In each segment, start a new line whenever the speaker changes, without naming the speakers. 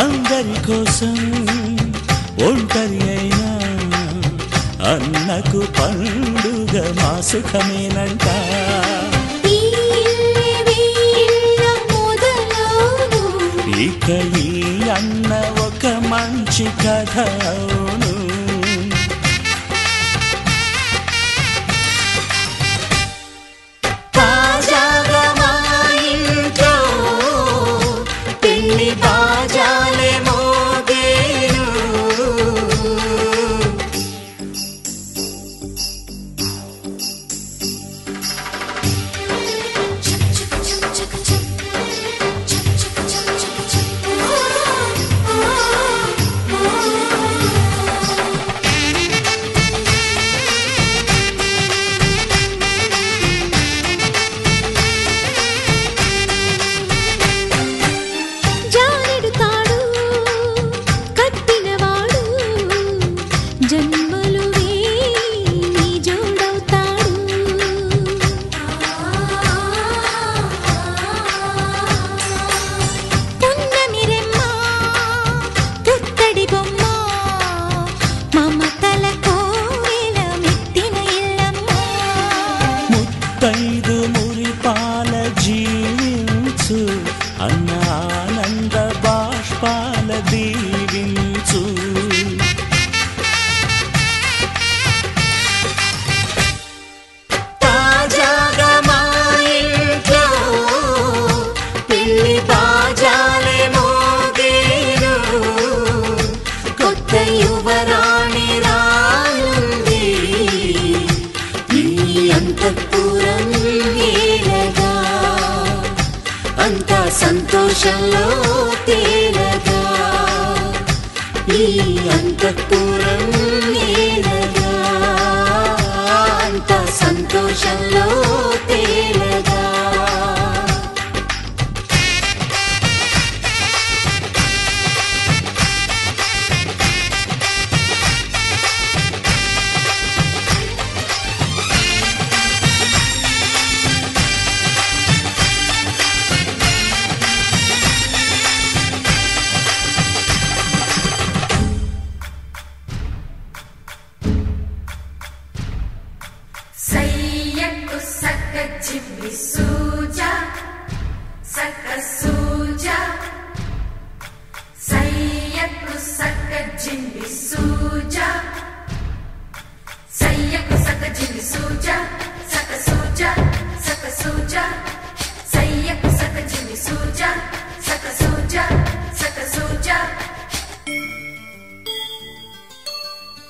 అందరి కోసం ఒంటరి అయినా అన్నకు పండుగ మా సుఖమేనంట. ఇక ఈ అన్న ఒక మంచి కథ అవును. తాజాగా మా ఇంట్లో పెళ్లి బాజాలే మోగేను. ముత్తైదు మురిపాల జీవించు అన్న ఆనంద బాష్పాల దీవించు. తాజాగా మా ఇంట్లో పెళ్లి బాజాలే మోగేను. కొత్త యువరాణి రానుంది ఈ అంతఃపురం ఏలగా. అంతా సంతోషంలో తేలగా ఈ అంతఃపురం ఏలగా. అంతా సంతోషంలో తేలగా.
సయ్యకు సక్క చిమ్మి సూజా సక్క సూజా. సయ్యకు సక్క జిమ్మి సూజా సయ్యకు సక్క జిమ్మి సూజా సక్క సూజా సక్క సూజా. సయ్యకు సక్క జిమ్మి సూజా సక్క సూజా సక్క సూజా.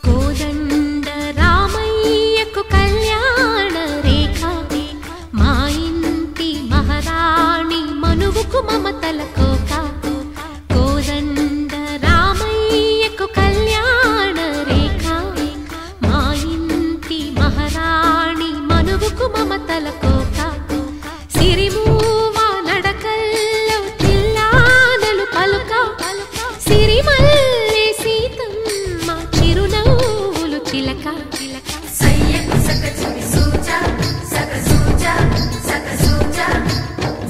కోదండ రామయ్యకు కళ్యాణ రేఖ మా ఇంటి మహారాణి మనువుకు మమతల కోక. కోదండ రామయ్యకు కళ్యాణ రేఖ మా ఇంటి మహారాణి మనువుకు మమతల కోక. సిరిమూవ నడకల్లో చిల్లానలు పలుక. సిరిమల్లె సీతమ్మ చిరునవ్వులు చిలక.
సయ్యకు సక్క చిమ్మి సూజా సక్క సూజా సక్క సూజా.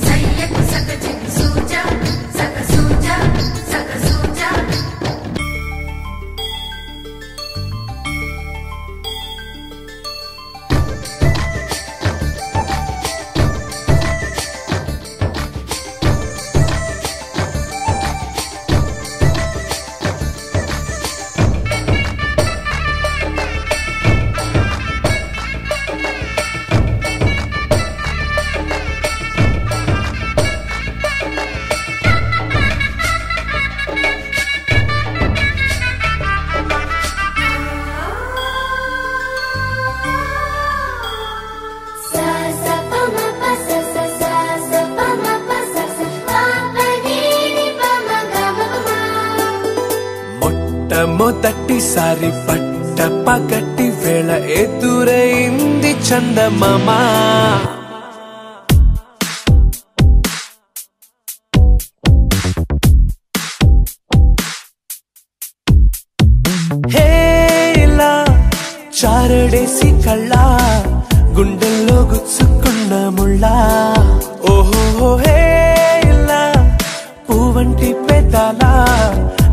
సయ్యకు సక్క చిమ్మి సూజా సక్క సూజా సక్క సూజా.
మొట్టమొదటిసారి పట్ట పగటి వేళ ఎదురైంది చందమామ. హేలా చారడేసి కళ్ళ గుండెల్లో గుచ్చుకున్న ముళ్ళ. ఓహో హేలా పువ్వంటి పెదాల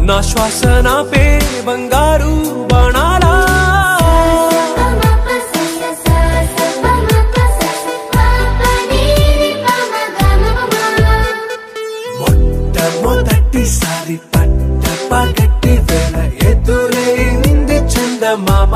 నా శ్వాస నాపే బంగారు బాణాలా మొట్టమొదటిసారి పట్ట పగటి వేళ ఎదురైంది చందమామ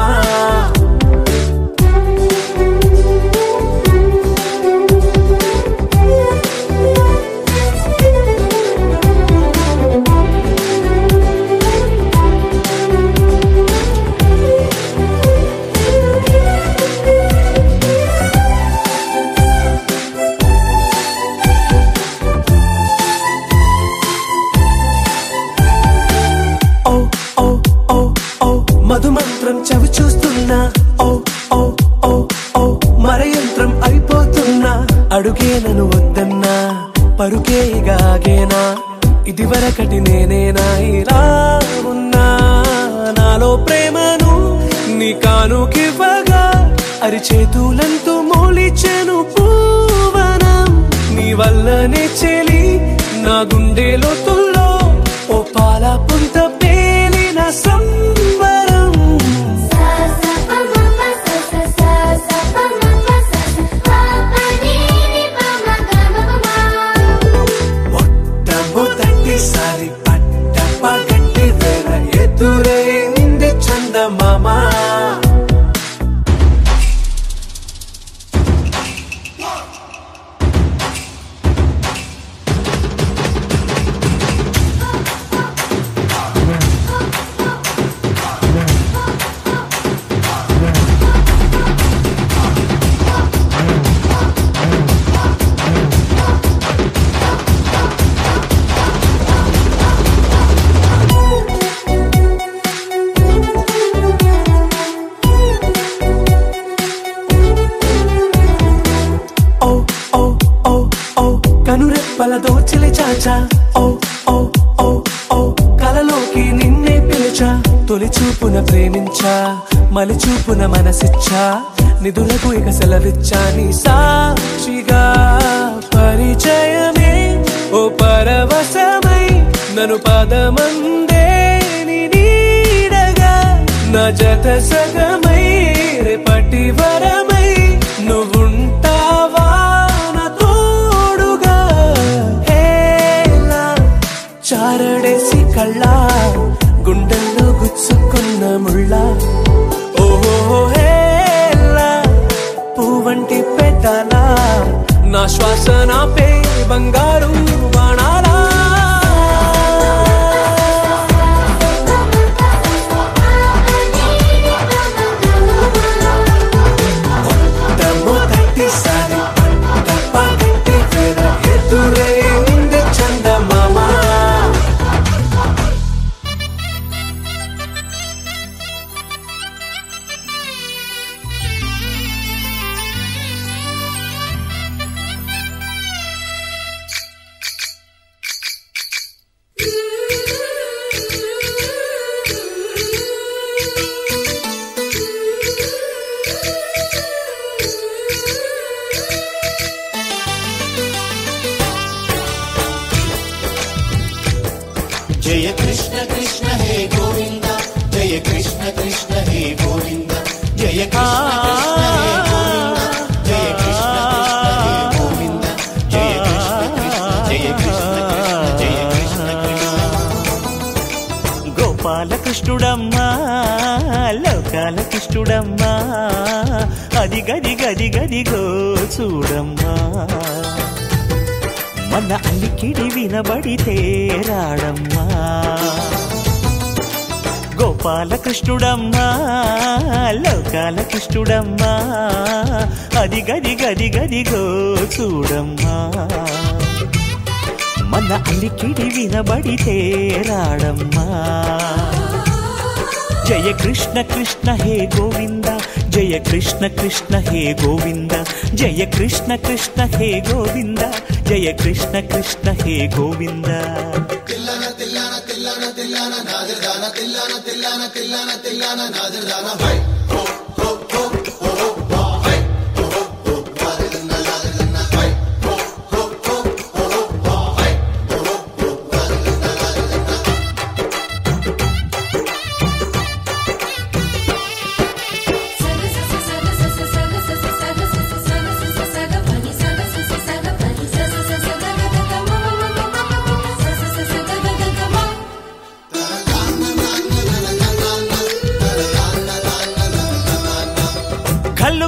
మధుమంత్రం చవి చూస్తున్నా ఓ ఓ ఓ ఓ మరయంత్రం అయిపోతున్నా అడుగే నన్ను వద్దన్నా పరుకే గాగేనా ఇదివరకటి నేనేనా ఇలా ఉన్నా నాలో ప్రేమను నీ కానుకివ్వగా అరిచేతులంతో మోలిచెను పూవనం నీ వల్లనే చెలి నా గుండె లోతుల్లో ఓ పాల పుంత పేలిన సంబరం మొట్టమొదటిసారి పట్ట పగటి వేళ ఎదురైంది చందమామ కనురెప్పల దోచిలి చాచా ఓ ఓ ఓ ఓ కలలోకి నిన్నే పిలిచా తొలి చూపున ప్రేమించా మలి చూపున మనసిచ్చా నిధులకు ఇక సెలవిచ్చా నీ సాక్షిగా పరిచయమే ఓ పరవశమై నన్ను పదమందే నీ నీడగా నా జత సగమై రేపటి వరమై నువ్వుంటావా చారడేసి కళ్ళ గుండెల్లో గుచ్చుకున్న ముళ్ళ ఓహో హేలా పువ్వంటి పెట్టాల నా శ్వాస నాపే బంగారు బాణాలా మొట్టమొదటిసారి పట్ట పగటి వేళ ఎదురైంది చందమామ
जय कृष्ण कृष्ण हे गोविंद जय कृष्ण कृष्ण हे गोविंद जय कृष्ण कृष्ण हे गोविंद जय कृष्ण कृष्ण हे गोविंद जय कृष्ण कृष्ण जय कृष्ण कृष्ण जय कृष्ण कृष्ण
गोपाल कृष्णुडम्मा लोकाल कृष्णुडम्मा अदि गदि गदि गदि गो చూడమ్మా మన అలికిడి వినబడితే రాడమ్మా గోపాల కృష్ణుడమ్మా లోకాల కృష్ణుడమ్మా అది గది గది గదిగో చూడమ్మా మన అలికిడి వినబడితే రాడమ్మా జయ కృష్ణ కృష్ణ హే గోవింద జయ కృష్ణ కృష్ణ హే గోవింద జయ కృష్ణ కృష్ణ హే గోవింద జయ కృష్ణ కృష్ణ హే గోవింద
తిల్లన తిల్లన తిల్లన తిల్లన నాదర్దాన తిల్లన తిల్లన తిల్లన తిల్లన నాదర్దాన హై హో హో హో హో హో హై హో హో నాదర్దాన నాదర్దాన హై హో హో హో హో హై హో హో నాదర్దాన నాదర్దాన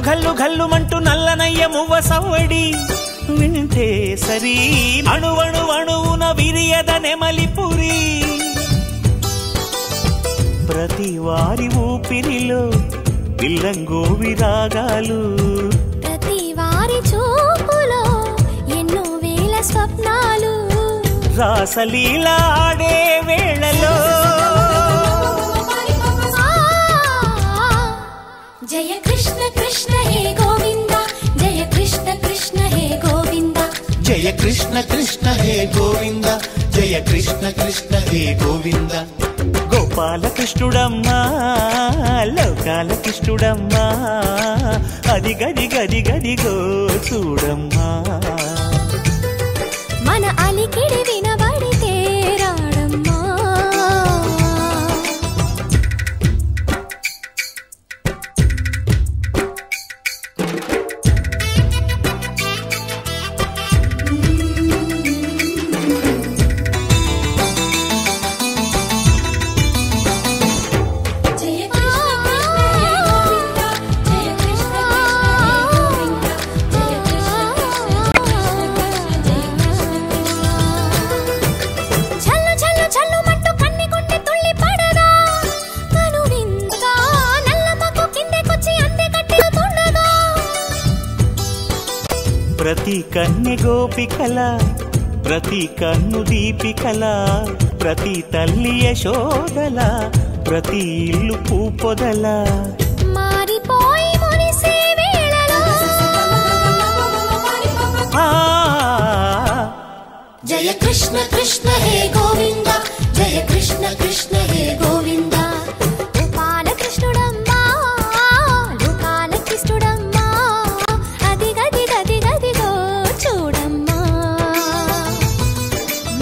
ఘల్లు ఘల్లుమంటూ నల్లనయ్య మువ్వ సవ్వడి వింటే సరి అణువణు అణువున విరియద నెమలిపురి ప్రతి వారి ఊపిరిలో పిల్లంగో విరాగాలు
ప్రతి వారి చూపులో ఎన్నో వేల స్వప్నాలు
రాసలీల ఆడే వేళలో
జయ కృష్ణ కృష్ణ హే గోవింద జయ కృష్ణ కృష్ణ హే గోవింద
జయ కృష్ణ కృష్ణ హే గోవింద జయ కృష్ణ కృష్ణ హే గోవింద
గోపాలకృష్ణుడమ్మా లోకాల కృష్ణుడమ్మా అది గది గది గదిగో చూడమ్మా
మన అలికిడి వినబడితే రాడమ్మా
ప్రతి కన్నె గోపికల ప్రతి కన్ను దీపికల ప్రతి తల్లి యశోదల ప్రతి ఇల్లు పూపొదల
మారిపోయి మురిసే వేళలో
జయ కృష్ణ కృష్ణ హే గోవింద జయ కృష్ణ కృష్ణ హే గోవింద
గోపాలకృష్ణుడమ్మా లోకాల కృష్ణుడమ్మా అది గది గది గదిగో చూడమ్మా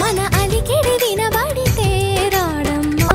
మన అలికిడి వినబడితే రాడమ్మా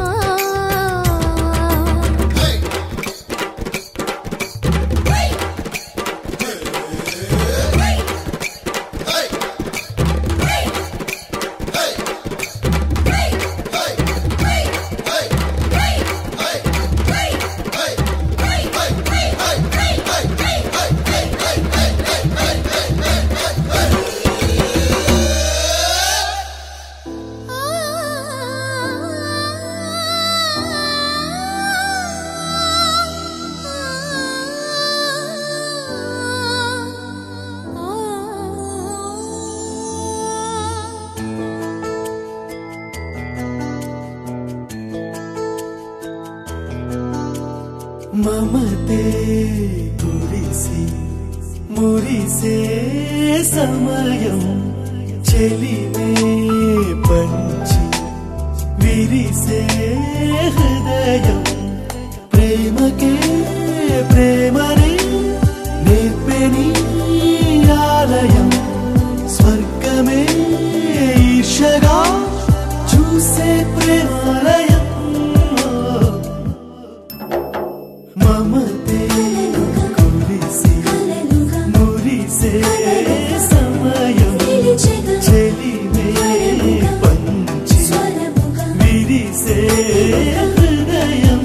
మమతే కురిసి మురిసే సమయం చెలిమే పంచి విరిసే హృదయం ప్రేమకే ప్రేమనే నేర్పెని ఆలయం స్వర్గమే ఈర్షగా చూసే ప్రేమాలయం మమతే కురిసి మురిసే సమయం చెలిమే పంచి విరిసే హృదయం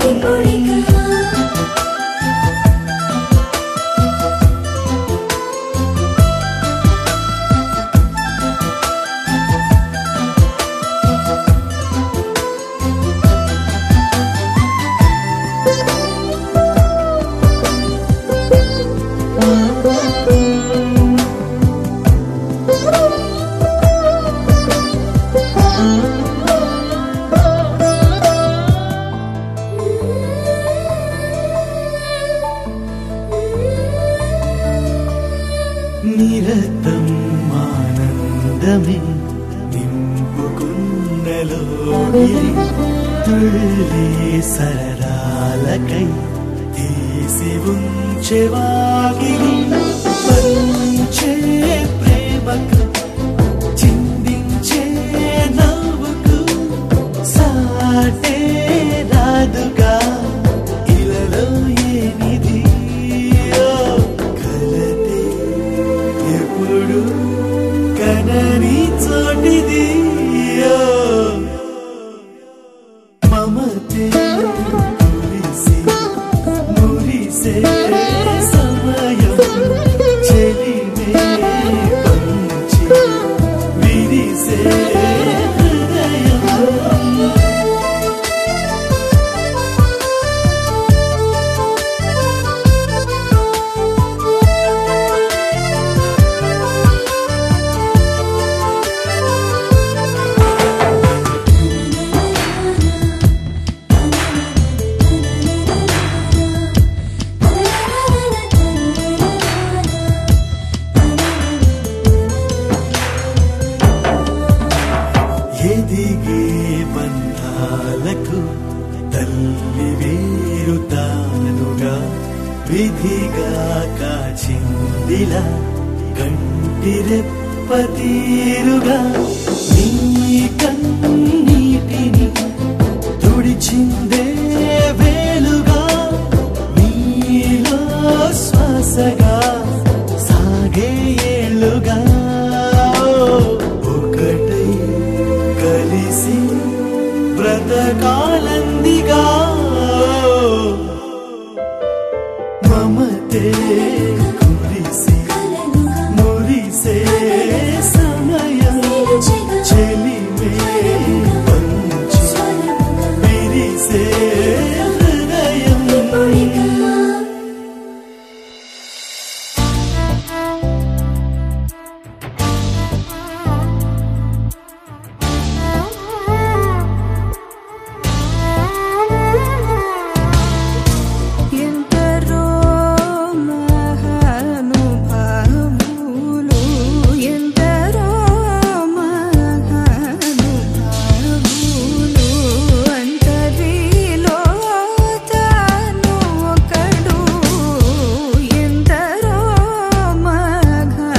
నిరతం ఆనందమే నింపుకున్నలోగిరి తుళ్ళే సరదాలకై తీసి ఉంచెవాగిలి పంచే ప్రేమకు చిందించే నవ్వుకు సాటే రాదుగా ఇలలో ఏనిది కలతే ఎప్పుడు కనని చోటిది మమతే కురిసి మురిసే సమయం హృదయం. ఎదిగే బంధాలకు తల్లి వేరు తానుగా విధిగా కాచిందిలా కంటి రెప్ప తీరుగా నీ కన్నీటిని తుడిచిందే వేలుగా నీలో శ్వాసగా సాగే ఏళ్ళుగా ఒకటై కలిసి బ్రతకాలందిగా మమతే కురిసి మురిసే సమయం చెలిమే పంచి విరిసే హృదయం.
ఎందరో మహానుభావులు ఎందరో మహానుభావులు అంతరిలో తాను ఒకడు ఎందరో మహానుభావులు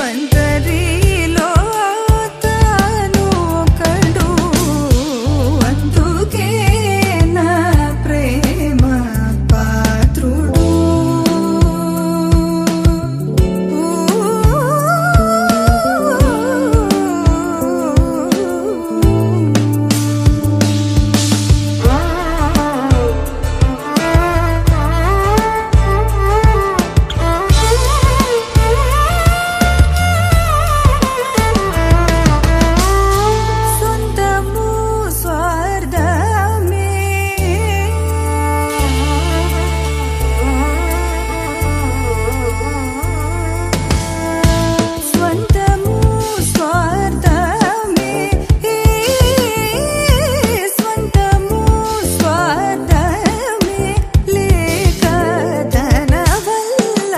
అంతరిలో తాను ఒకడు అందుకే నా ప్రేమ పాత్రుడు సొంతము స్వార్థమే స్వంతము స్వార్థమే స్వంతము స్వార్థమే లేక తన వల్ల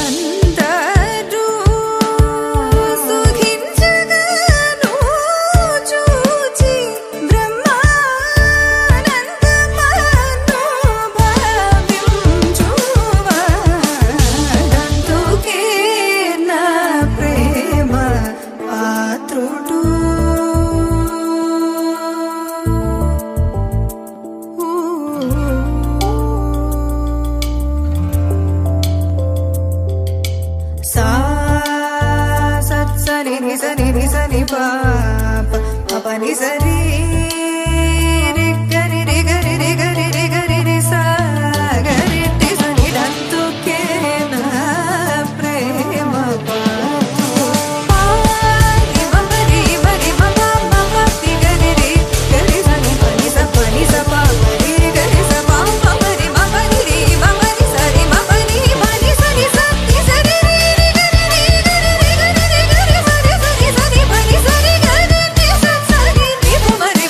అందరూ సుఖించగను చూచి బ్రహ్మానందమనుభవించువాడందుకే నా ప్రేమ పాత్రుడు. సా సత్సని నిసని నిసని పాప పపని సరి రిగరి రిగరి రిగరి రిగరి రి సా గరి టి సని డంతుకే నా ప్రేమ పాత్రుడు. పారి మగరి మగరి మగ మగ తి గరి రి గరి సని పని స పా గరి గరి స పా మగరి మగరి రి మగరి సరి మగరి మని సని స తి సరి రి గరి రి గరి రి గరి రి గరి సరి సరి సరి పని సరి గరి రి స సరి రి పు మరి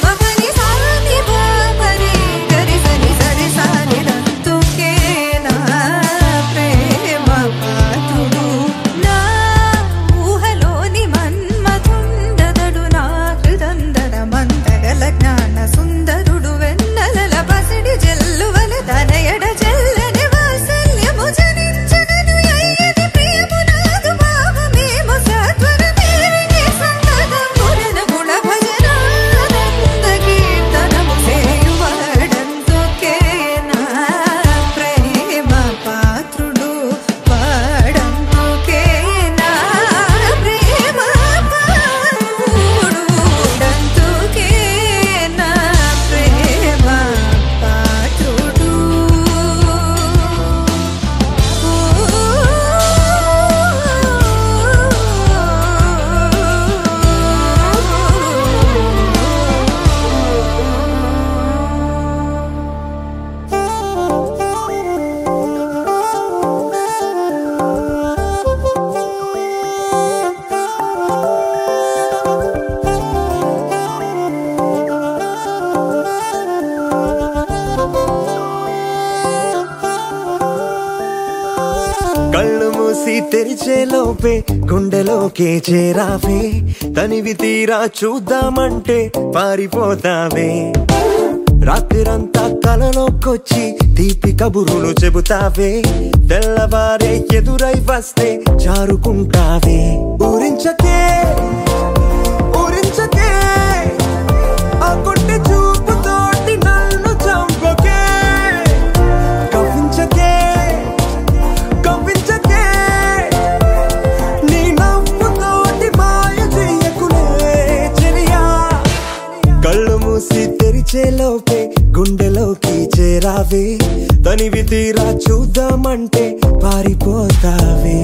తెరిచేలోపే గుండెలోకే చేరావే తనివి తీరా చూద్దామంటే పారిపోతావే రాత్రిరంతా కలలోకొచ్చి తీపి కబురులు చెబుతావే తెల్లవారే ఎదురై వస్తే జారుకుంటావే ఊరించకే ఊరించకే ఆ కొట్టి చూపుతోటి నన్ను చంపకే కవ్వించకే కవ్వించకే నీ నవ్వుతోటి మాయ చెయ్యకులే చెలియా కళ్ళు మూసి తెరిచేలోపే గుండెలోకి చేరావే తనివి తీరా చూద్దామంటే పారిపోతావే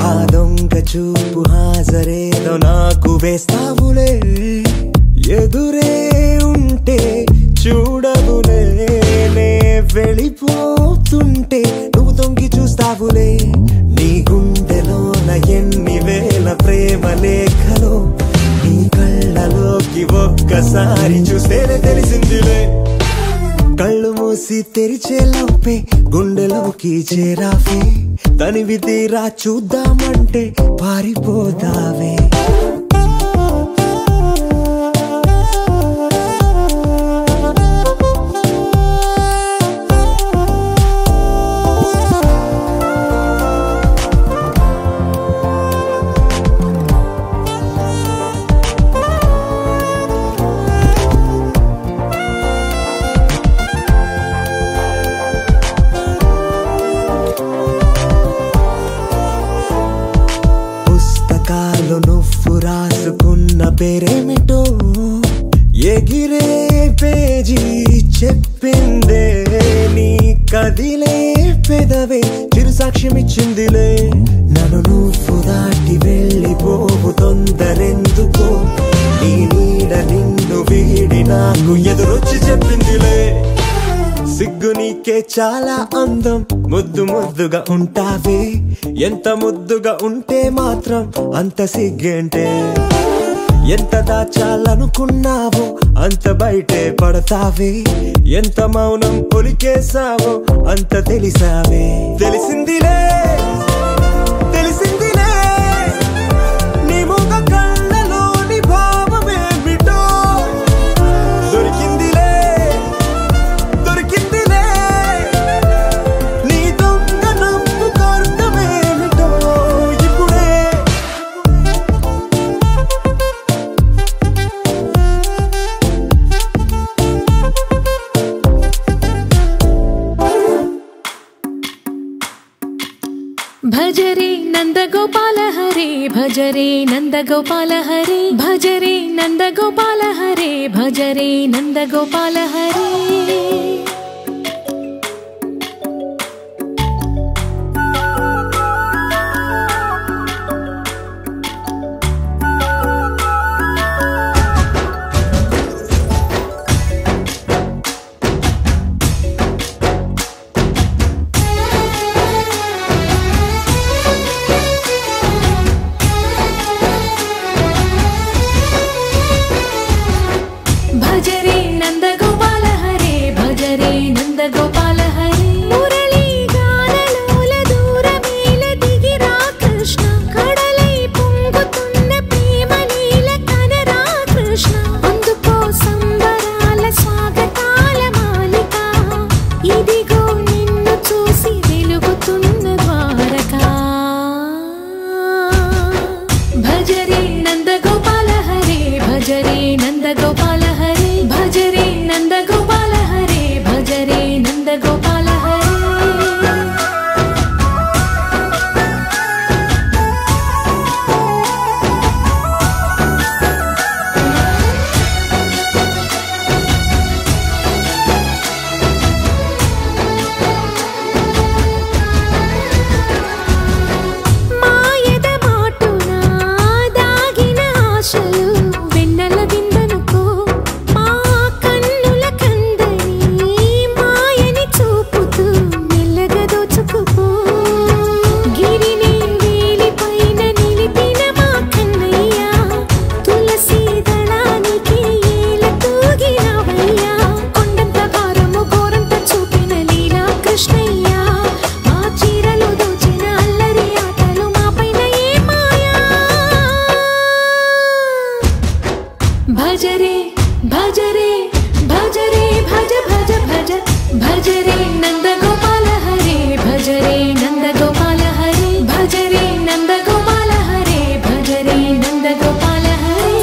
ఆ దొంగ చూపు హాజరేదో నాకు వేస్తావులే ఎదురే ఉంటే చూడవులే నే వెళ్ళిపోతుంటే నువ్వు తొంగి చూస్తావులే నీ గుండెలోన ఎన్ని వేల ప్రేమ లేఖలో నీ కళ్ళలోకి ఒక్కసారి చూస్తేనే తెలిసిందిలే కళ్ళు మూసి తెరిచేలోపే గుండెలోకి చేరావే తనివి తీరా చూద్దామంటే పారిపోతావే నువ్వు రాసుకున్న పేరేమిటో ఎగిరే పేజీ చెప్పిందే నీ కదిలే పెదవే చిరు సాక్ష్యమిచ్చిందిలే నన్ను నువ్వు దాటి వెళ్ళిపోవు తొందరెందుకో నీ నీడ నిన్ను వీడి నాకు ఎదురొచ్చి చెప్పిందిలే సిగ్గు నీకే చాలా అందం ముద్దు ముద్దుగా ఉంటావే ఎంత ముద్దుగా ఉంటే మాత్రం అంత సిగ్గేంటే ఎంత దాచాలనుకున్నావో అంత బయటే పడతావే ఎంత మౌనం ఒలికేసావో అంత తెలిసావే తెలిసిందిలే తెలిసిందిలే నీ ముఖ కళ్ళలోని భావమేమిటో దొరికిందిలే దొరికిందిలే నీ దొంగ నవ్వు కోర్తమేమిటో ఇప్పుడే
భజరే నందగోపాల హరే భజరే నందగోపాల హరే భజరే నందగోపాల హరే భజరే నందగోపాల హరే భజరే నందగోపాల హరే భజ नंद गोपाल हरे भज रे नंद गोपाल हरे भज रे नंद गोपाल हरे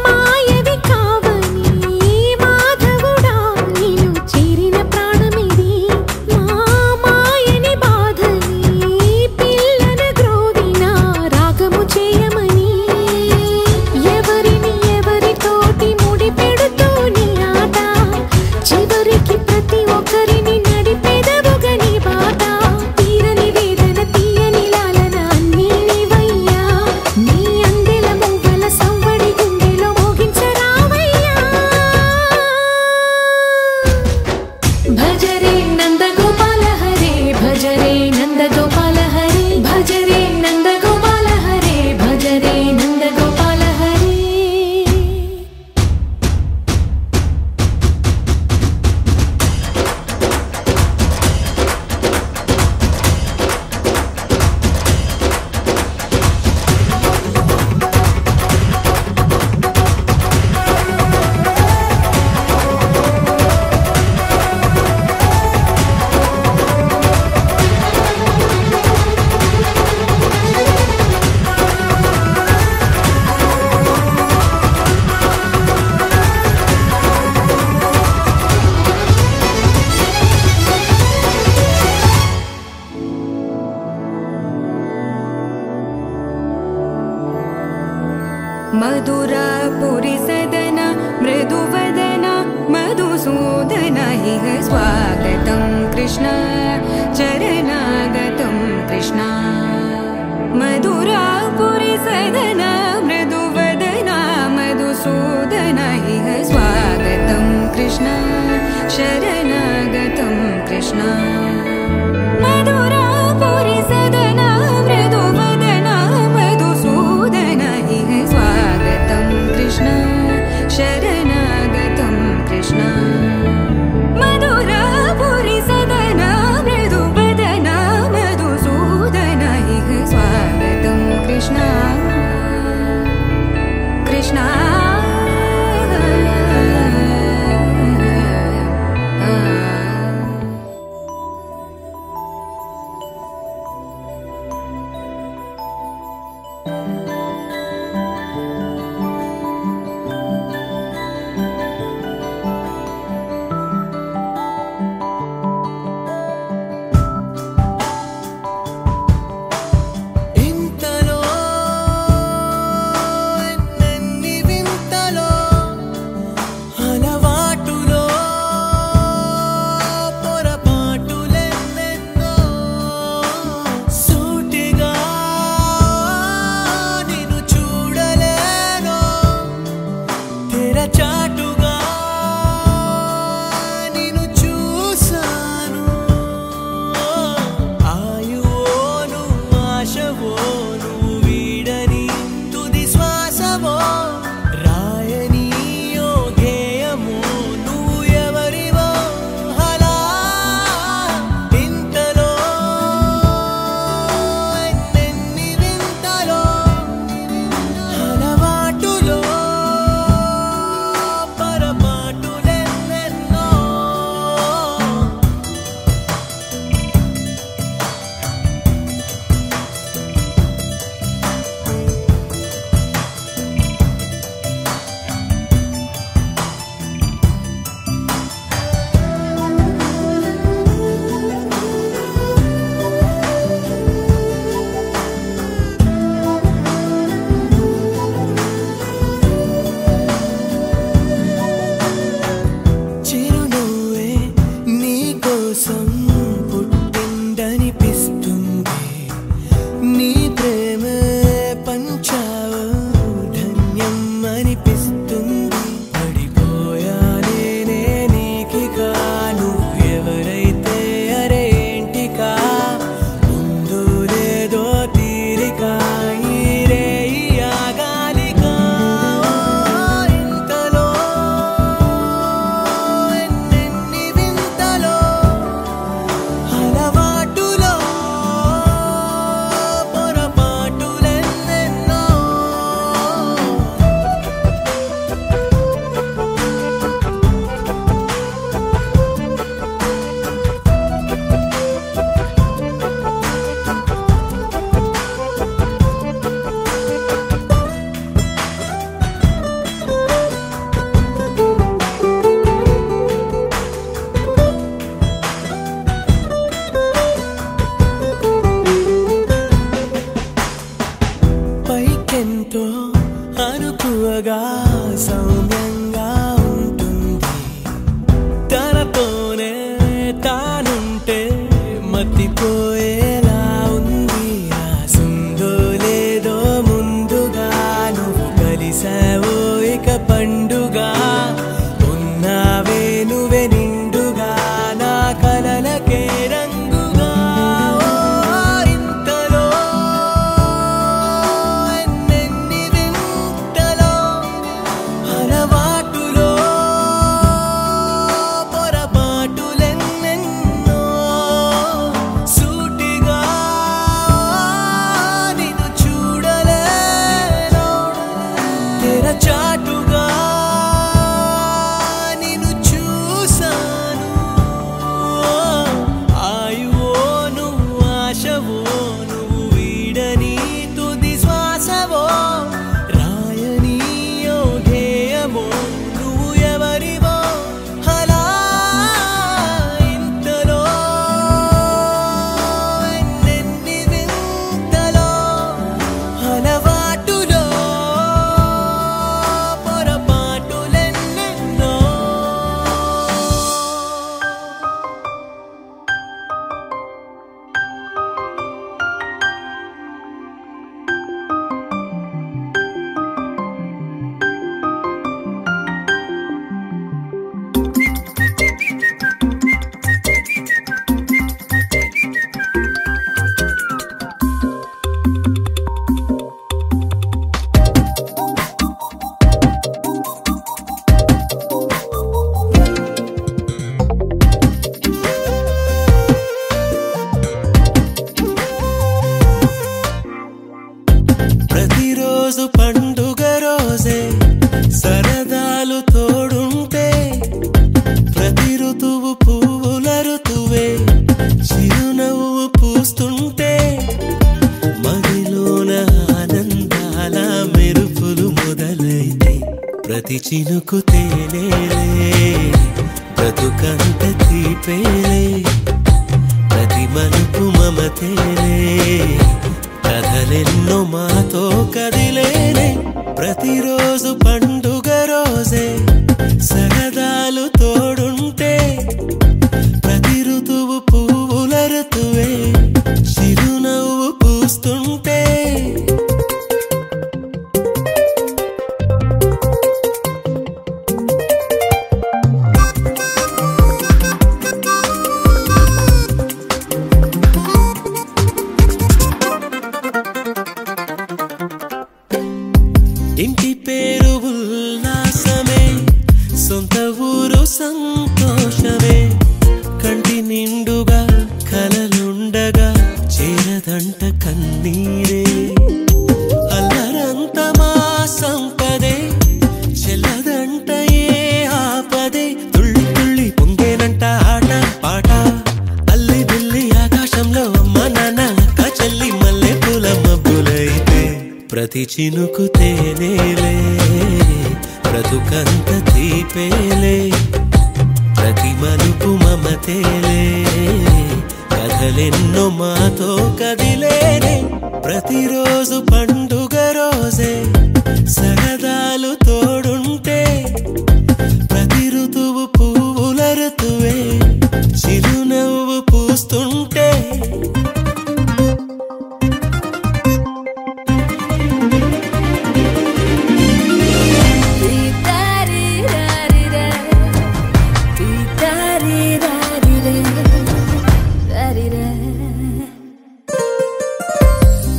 మాయవి కావని మాధవుడా నిన్ను చేరిన ప్రాణమిది మా మాయని బాధని పిల్లన గ్రోవిన రాగము చేయమని ఎవరిని ఎవరితోటి ముడి పెడుతూ నీ ఆట చివరికి ప్రతి ఒక్కరిని నడిపెదవుగా నీ బాట తీరని వేదన తీయని లాలన అన్నీ నీవయ్యా నీ అందెల మువ్వల సవ్వడి గుండెలో మోగించరావయ్యా భజ రే నంద గోపాల హరే భజ రే నంద గోపాల హరే భజ రే నంద గోపాల హరే భజ రే నంద గోపాల హరే मधुरापुरी सदन मृदुवदन मधुसूदन इह स्वागतं कृष्ण चरणागतं कृष्ण मधुरापुरी सदन मृदुवदन मधुसूदन इह स्वागतं कृष्ण शरणागतं कृष्ण मधुरापुरी सदन मृदुवदन मधुसूदन इह स्वागतं कृष्ण शरणागतं कृष्ण मधुरापुरी सदन मृदुवदन मधुसूदन इह स्वागतं कृष्ण कृष्ण
ప్రతిరోజు పండుగ రోజే సరదాలు తోడుంటే ప్రతి ఋతువు పువ్వుల ఋతువే చిరునవ్వు పూస్తుంటే మదిలోన ఆనందాల మెరుపులు మొదలైతే ప్రతి చినుకు తేనేలే బ్రతుకంత తీపేలే ప్రతి మలుపు మమతేలే కథలెన్నో మాతో కదిలేనే ప్రతిరోజు పండుగ రోజే సరదాలు తోడుంటే ప్రతి ఋతువు పువ్వుల ఋతువే చిరునవ్వు పూస్తుంటే ఇంటి పేరు ఉల్లాసమే సొంత ఊరు సంతోషమే కంటి నిండుగా కలలుండగా చేరదంట కన్నీరే అల్లరంత మా సంపదే చెల్లదంట ఏ ఆపదే తుళ్ళి తుళ్ళి పొంగేనంట ఆట పాట అల్లి బిల్లి ఆకాశంలో అమ్మ నాన్న అక్క చెల్లి మల్లె పూల మబ్బులైతే ప్రతి చినుకు తేనేలే బ్రతుకంత తీపేలే ప్రతి మలుపు మమతేలే కథలెన్నో మాతో కదిలేనే ప్రతిరోజు పండుగ రోజే సరదాలు తోడుంటే ప్రతి ఋతువు పువ్వుల ఋతువే చిరునవ్వు పూస్తుంటే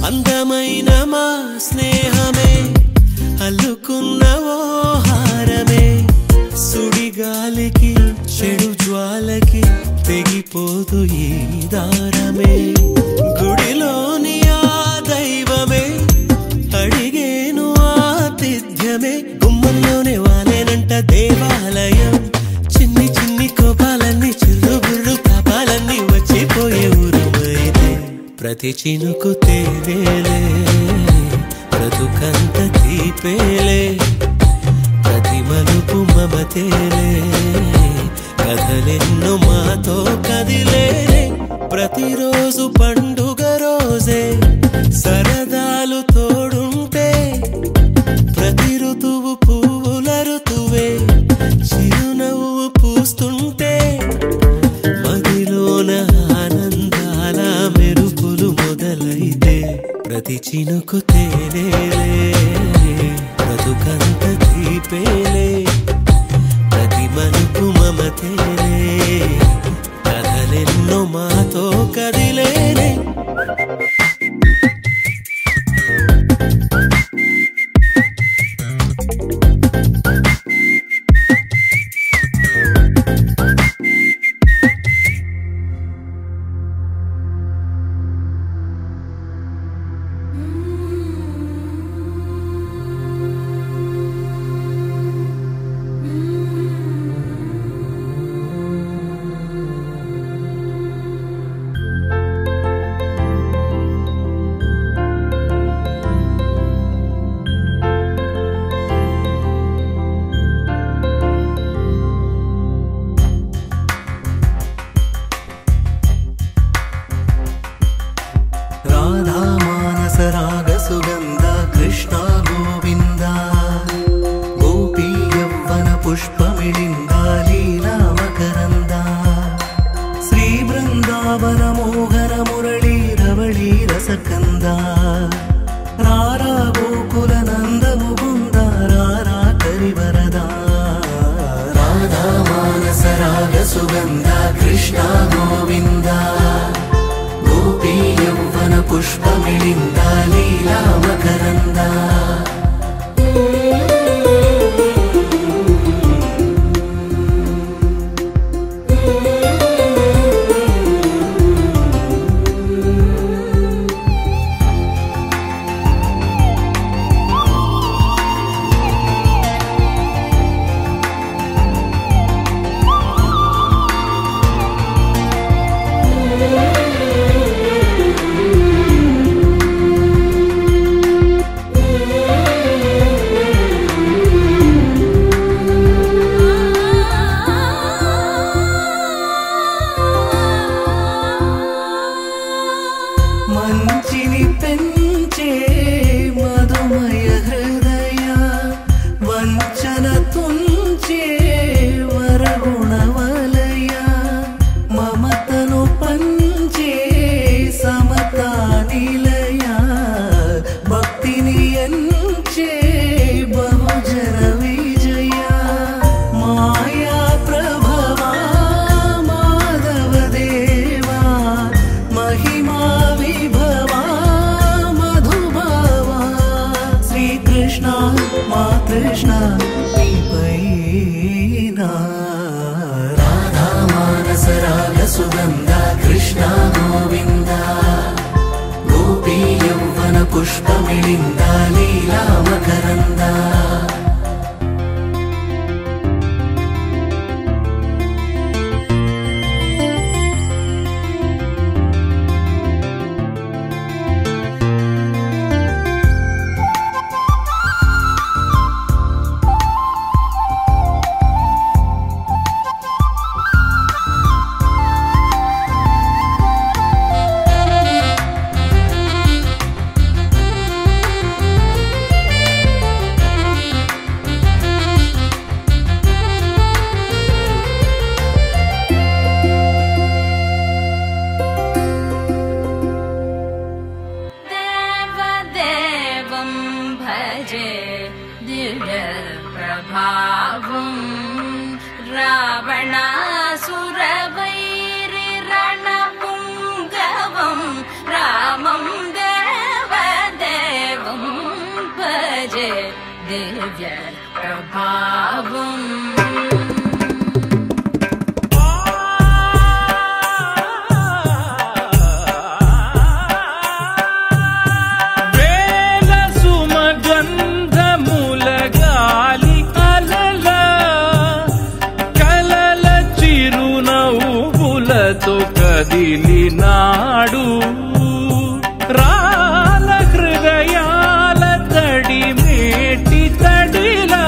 అందమైన మా స్నేహమే అల్లుకున్న ఓ హారమే సుడిగాలికి చెడు జ్వాలకి తెగిపోదు ఈ దారమే గుడిలోని ఆ దైవమే అడిగేను ఆతిథ్యమే గుమ్మంలోనే వాలేనంట దేవాలయం చిన్ని చిన్ని కోపాలన్నీ చిల్లు బుర్రు తాపాలన్నీ వచ్చిపోయే ఊరుమైతే ప్రతి చినుకు తేనేలే బ్రతుకంత తీపేలే ప్రతి మలుపు మమతేలే కథలెన్నో మాతో కదిలేనే ప్రతిరోజు పండుగ రోజే సరదాలు తోడుంటే ప్రతి ఋతువు పువ్వుల ఋతువే చిరునవ్వు పూస్తుంటే మదిలోన ఆనందాల మెరుపులు మొదలైతే ప్రతి చినుకు తేనేలే బ్రతుకంత తీపేలే ప్రతి మలుపు మమతేలే కథలెన్నో మాతో కదిలేనే పుష్పమిళింద లీలా మకరంద
కదిలినాడు రాల హృదయాల తడి మేటి తడిలా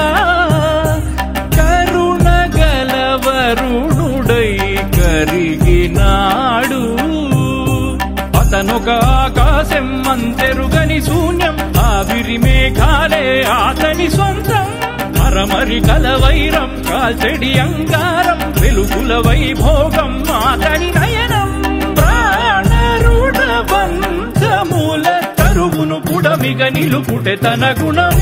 కరుణ గలవరుణుడై కరిగినాడు అతనొక ఆకాశం అంతెరుగని శూన్యం ఆవిరి మేఘాలే అతని సొంతం మరమరి కలవైరం కాల్చెడి అంగారం వెలుగుల వైభోగం అతని నయనం ప్రాణరుణ బంధముల తరువును పుడమిగ నిలుపుటె తన గుణం